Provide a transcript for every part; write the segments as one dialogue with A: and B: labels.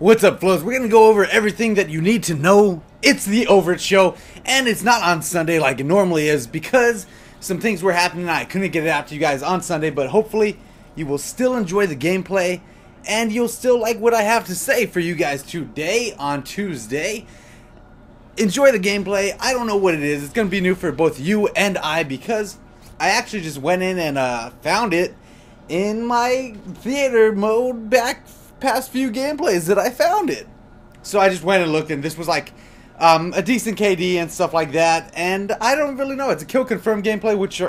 A: What's up, flows? We're gonna go over everything that you need to know. It's the OvertShow, and it's not on Sunday like it normally is because some things were happening and I couldn't get it out to you guys on Sunday, but hopefully you will still enjoy the gameplay and you'll still like what I have to say for you guys today on Tuesday. Enjoy the gameplay. I don't know what it is. It's gonna be new for both you and I because I actually just went in and found it in my theater mode back past few gameplays that I found it. So I just went and looked, and this was like a decent KD and stuff like that. And I don't really know. It's a kill confirmed gameplay, which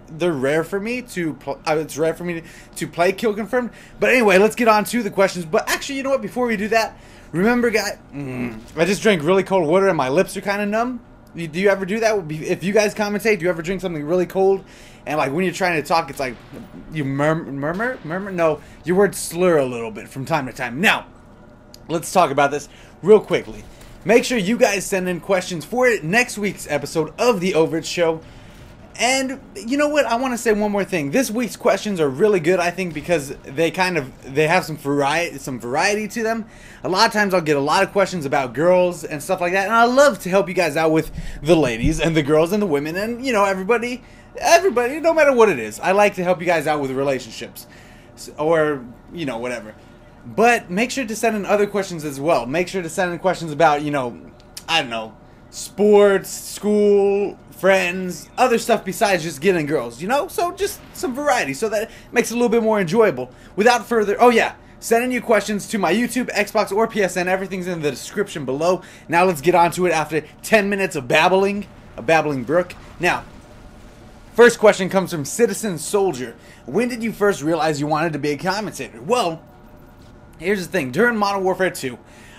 A: they're rare for me to. It's rare for me to play kill confirmed. But anyway, let's get on to the questions. But actually, you know what? Before we do that, remember, guys, I just drank really cold water and my lips are kind of numb. Do you ever do that? If you guys commentate, do you ever drink something really cold? And like when you're trying to talk, it's like you murmur? No, your words slur a little bit from time to time. Now, let's talk about this real quickly. Make sure you guys send in questions for next week's episode of the OvertShow. And you know what? I want to say one more thing. This week's questions are really good, I think, because they have some variety to them. A lot of times I'll get a lot of questions about girls and stuff like that, and I love to help you guys out with the ladies and the girls and the women and, you know, everybody, no matter what it is. I like to help you guys out with relationships or, you know, whatever. But make sure to send in other questions as well. Make sure to send in questions about, you know, I don't know, sports, school, friends, other stuff besides just getting girls, you know? So just some variety so that it makes it a little bit more enjoyable. Without further, oh yeah, send in your questions to my YouTube, Xbox, or PSN. Everything's in the description below. Now let's get on to it after 10 minutes of babbling, a babbling brook. Now, first question comes from Citizen Soldier. When did you first realize you wanted to be a commentator? Well, here's the thing. During Modern Warfare 2,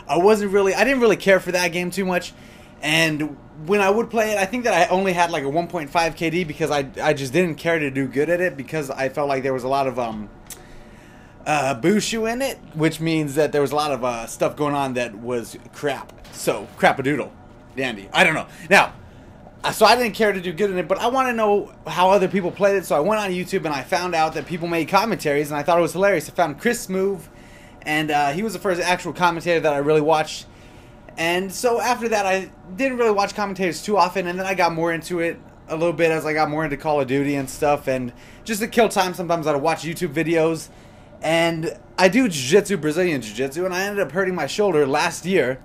A: I didn't really care for that game too much. And when I would play it, I think that I only had like a 1.5 KD because I just didn't care to do good at it because I felt like there was a lot of booshu in it, which means that there was a lot of stuff going on that was crap. So, crap-a-doodle. Dandy. I don't know. Now, so I didn't care to do good in it, but I want to know how other people played it, so I went on YouTube and I found out that people made commentaries, and I thought it was hilarious. I found Chris Move, and he was the first actual commentator that I really watched. And so after that, I didn't really watch commentators too often, and then I got more into it a little bit as I got more into Call of Duty and stuff, and just to kill time, sometimes I'd watch YouTube videos, and I do jiu-jitsu, Brazilian jiu-jitsu, and I ended up hurting my shoulder last year,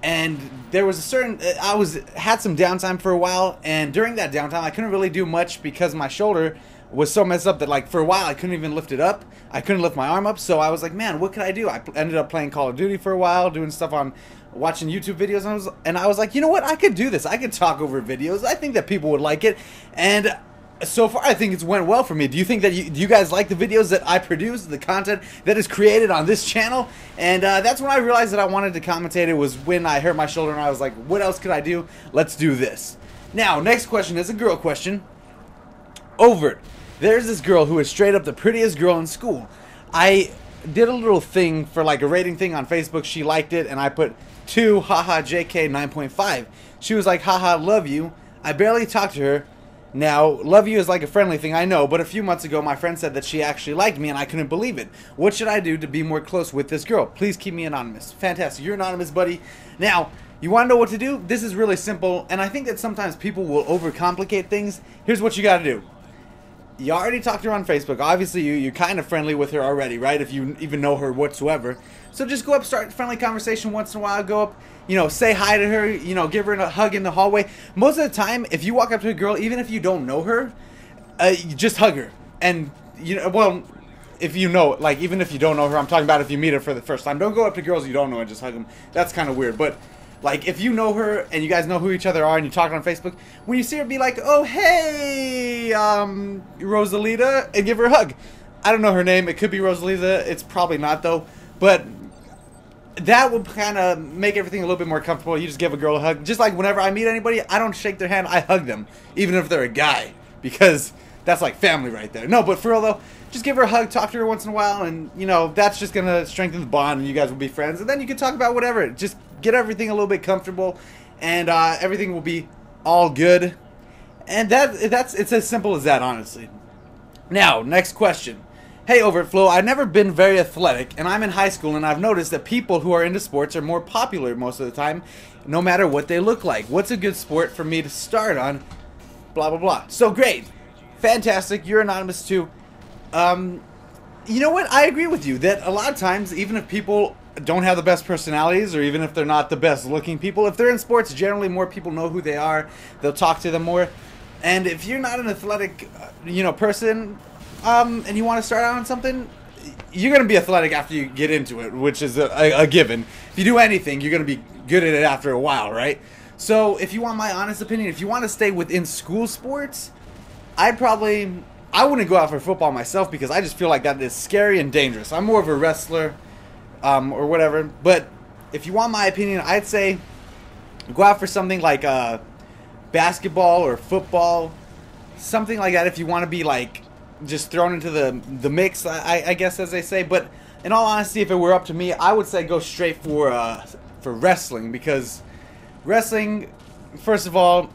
A: and there was had some downtime for a while, and during that downtime, I couldn't really do much because my shoulder was so messed up that like for a while I couldn't even lift it up. I couldn't lift my arm up, so I was like, man, what could I do? I ended up playing Call of Duty for a while, doing stuff on watching YouTube videos, and I was like, you know what? I could do this. I could talk over videos. I think that people would like it, and so far I think it's went well for me. Do you think that do you guys like the videos that I produce, the content that is created on this channel? And that's when I realized that I wanted to commentate. It was when I hurt my shoulder, and I was like, what else could I do? Let's do this. Now, next question is a girl question. Overt. There's this girl who is straight up the prettiest girl in school. I did a little thing for like a rating thing on Facebook. She liked it, and I put 2, haha, JK 9.5. She was like, haha, love you. I barely talked to her. Now, love you is like a friendly thing, I know, but a few months ago my friend said that she actually liked me and I couldn't believe it. What should I do to be more close with this girl? Please keep me anonymous. Fantastic. You're anonymous, buddy. Now, you want to know what to do? This is really simple, and I think that sometimes people will overcomplicate things. Here's what you got to do. You already talked to her on Facebook. Obviously, you're kind of friendly with her already, right? If you even know her whatsoever. So just go up, start a friendly conversation once in a while. Go up, you know, say hi to her, you know, give her a hug in the hallway. Most of the time, if you walk up to a girl, even if you don't know her, you just hug her. And, you know, well, if you know, like, even if you don't know her, I'm talking about if you meet her for the first time. Don't go up to girls you don't know and just hug them. That's kind of weird. But like, if you know her and you guys know who each other are and you talk on Facebook, when you see her, be like, oh, hey, Rosalita, and give her a hug. I don't know her name. It could be Rosalita. It's probably not, though. But that will kind of make everything a little bit more comfortable. You just give a girl a hug. Just like whenever I meet anybody, I don't shake their hand. I hug them, even if they're a guy, because that's like family right there. No, but for real, though, just give her a hug, talk to her once in a while, and, you know, that's just going to strengthen the bond, and you guys will be friends. And then you can talk about whatever. Just get everything a little bit comfortable, and everything will be all good. And it's as simple as that, honestly. Now, next question. Hey, Overtflow, I've never been very athletic, and I'm in high school, and I've noticed that people who are into sports are more popular most of the time, no matter what they look like. What's a good sport for me to start on? Blah, blah, blah. So, great. Fantastic. You're anonymous, too. You know what? I agree with you that a lot of times, even if people don't have the best personalities, or even if they're not the best looking people, if they're in sports, generally more people know who they are. They'll talk to them more. And if you're not an athletic, person, and you want to start out on something, you're going to be athletic after you get into it, which is a given. If you do anything, you're going to be good at it after a while, right? So if you want my honest opinion, if you want to stay within school sports, I wouldn't go out for football myself because I just feel like that is scary and dangerous. I'm more of a wrestler or whatever. But if you want my opinion, I'd say go out for something like basketball or football, something like that if you want to be like just thrown into the mix, I guess, as they say. But in all honesty, if it were up to me, I would say go straight for wrestling, because wrestling, first of all,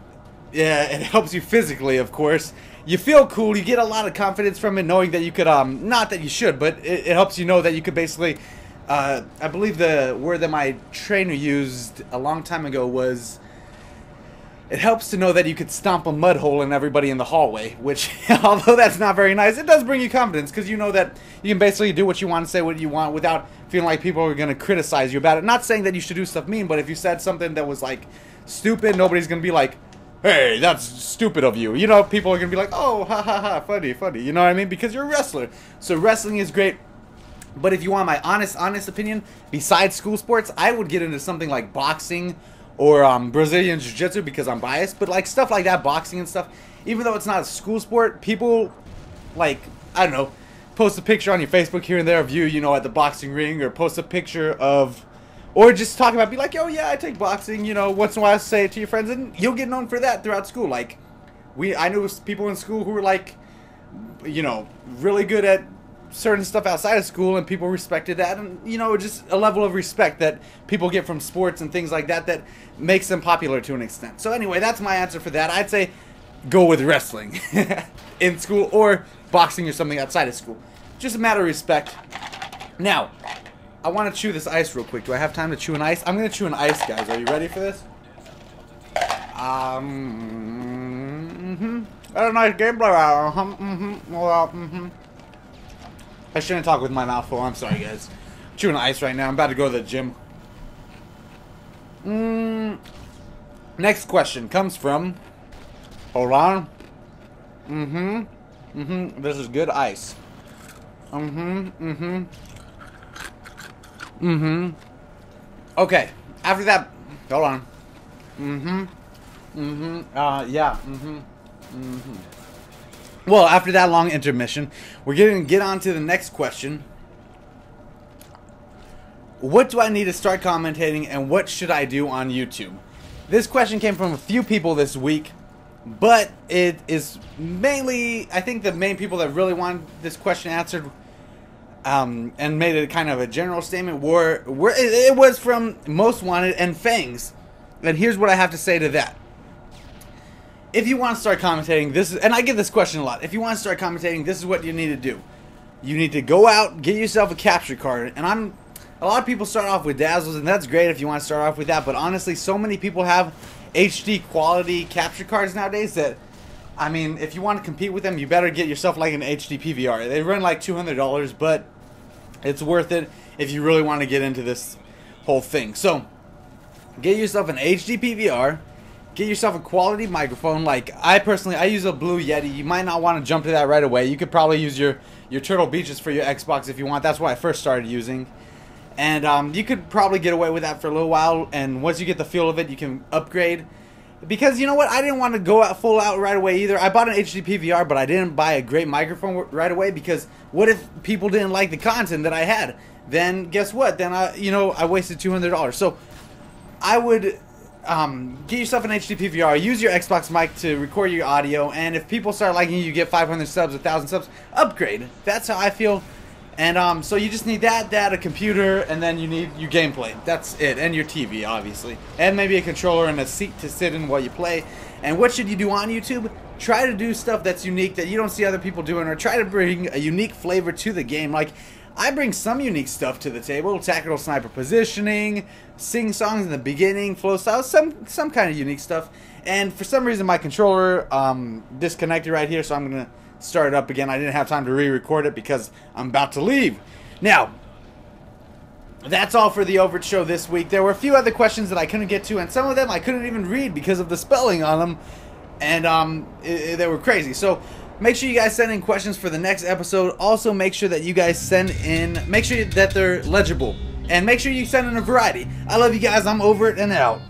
A: yeah, it helps you physically, of course. You feel cool, you get a lot of confidence from it, knowing that you could, not that you should, but it helps you know that you could basically, I believe the word that my trainer used a long time ago was, it helps to know that you could stomp a mud hole in everybody in the hallway, which, although that's not very nice, it does bring you confidence, because you know that you can basically do what you want and say what you want without feeling like people are going to criticize you about it. Not saying that you should do stuff mean, but if you said something that was, like, stupid, nobody's going to be like, hey, that's stupid of you. You know, people are going to be like, oh, ha, ha, ha, funny, funny. You know what I mean? Because you're a wrestler. So wrestling is great. But if you want my honest opinion, besides school sports, I would get into something like boxing or Brazilian Jiu-Jitsu, because I'm biased. But like stuff like that, boxing and stuff, even though it's not a school sport, people, like, I don't know, post a picture on your Facebook here and there of you, at the boxing ring, or post a picture of, or just talk about, be like, oh yeah, I take boxing, once in a while say it to your friends, and you'll get known for that throughout school. Like, I knew people in school who were like, really good at certain stuff outside of school, and people respected that, and just a level of respect that people get from sports and things like that that makes them popular to an extent. So anyway, that's my answer for that. I'd say go with wrestling in school, or boxing or something outside of school. Just a matter of respect. Now, I want to chew this ice real quick. Do I have time to chew an ice? I'm going to chew an ice, guys. Are you ready for this? I don't know, gameplay. I shouldn't talk with my mouth full. I'm sorry, guys. Chewing ice right now. I'm about to go to the gym. Next question comes from... Hold on. This is good ice. Okay. After that... Hold on. Yeah. Well, after that long intermission, we're going to get on to the next question. What do I need to start commentating, and what should I do on YouTube? This question came from a few people this week, but it is mainly, I think the main people that really wanted this question answered, and made it kind of a general statement, it was from Most Wanted and Fangs. And here's what I have to say to that. If you want to start commentating, and I get this question a lot. If you want to start commentating, this is what you need to do. You need to go out, get yourself a capture card. And a lot of people start off with Dazzles, and that's great if you want to start off with that. But honestly, so many people have HD quality capture cards nowadays that, I mean, if you want to compete with them, you better get yourself like an HD PVR. They run like $200, but it's worth it if you really want to get into this whole thing. So, get yourself an HD PVR. Get yourself a quality microphone. Like, I use a Blue Yeti. You might not want to jump to that right away. You could probably use your Turtle Beaches for your Xbox if you want. That's what I first started using. And you could probably get away with that for a little while. And once you get the feel of it, you can upgrade. Because, you know what? I didn't want to go out full out right away either. I bought an HD PVR, but I didn't buy a great microphone right away. Because what if people didn't like the content that I had? Then guess what? Then I wasted $200. So I would... get yourself an HD PVR, use your Xbox mic to record your audio, and if people start liking you, you get 500 subs, 1,000 subs, upgrade. That's how I feel. And so you just need that, a computer, and then you need your gameplay. That's it, and your TV, obviously. And maybe a controller and a seat to sit in while you play. And what should you do on YouTube? try to do stuff that's unique that you don't see other people doing, or try to bring a unique flavor to the game. Like, I bring some unique stuff to the table: tactical sniper positioning, sing songs in the beginning, flow styles, some kind of unique stuff. And for some reason my controller disconnected right here, so I'm gonna start it up again. I didn't have time to re-record it because I'm about to leave. Now, that's all for the OvertShow this week. There were a few other questions that I couldn't get to, and some of them I couldn't even read because of the spelling on them, and they were crazy. So make sure you guys send in questions for the next episode. Also, make sure that you guys send in, make sure that they're legible, and make sure you send in a variety. I love you guys. I'm over it and out.